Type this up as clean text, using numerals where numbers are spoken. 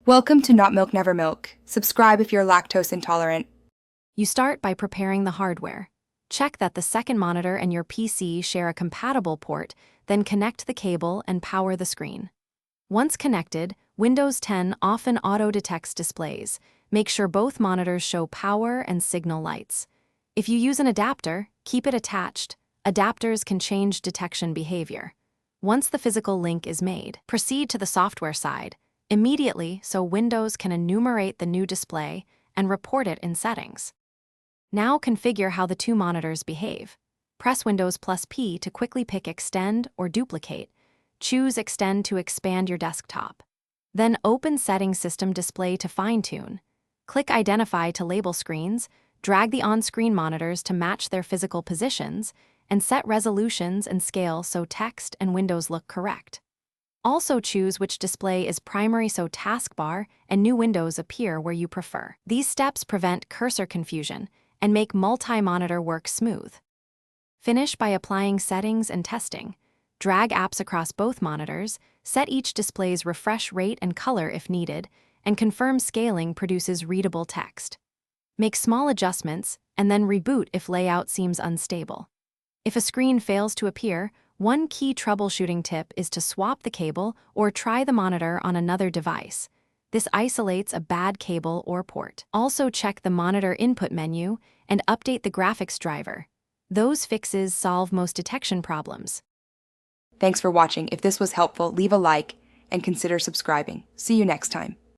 Welcome to Not Milk Never Milk. Subscribe if you're lactose intolerant. You start by preparing the hardware. Check that the second monitor and your PC share a compatible port, then connect the cable and power the screen. Once connected, Windows 10 often auto-detects displays. Make sure both monitors show power and signal lights. If you use an adapter, keep it attached. Adapters can change detection behavior. Once the physical link is made, proceed to the software side immediately so Windows can enumerate the new display and report it in settings. Now configure how the two monitors behave. Press Windows plus P to quickly pick Extend or Duplicate. Choose Extend to expand your desktop. Then open Settings System Display to fine-tune. Click Identify to label screens, drag the on-screen monitors to match their physical positions, and set resolutions and scale so text and windows look correct. Also choose which display is primary so taskbar and new windows appear where you prefer. These steps prevent cursor confusion and make multi-monitor work smooth. Finish by applying settings and testing. Drag apps across both monitors, set each display's refresh rate and color if needed, and confirm scaling produces readable text. Make small adjustments and then reboot if layout seems unstable. If a screen fails to appear, one key troubleshooting tip is to swap the cable or try the monitor on another device. This isolates a bad cable or port. Also check the monitor input menu and update the graphics driver. Those fixes solve most detection problems. Thanks for watching. If this was helpful, leave a like and consider subscribing. See you next time.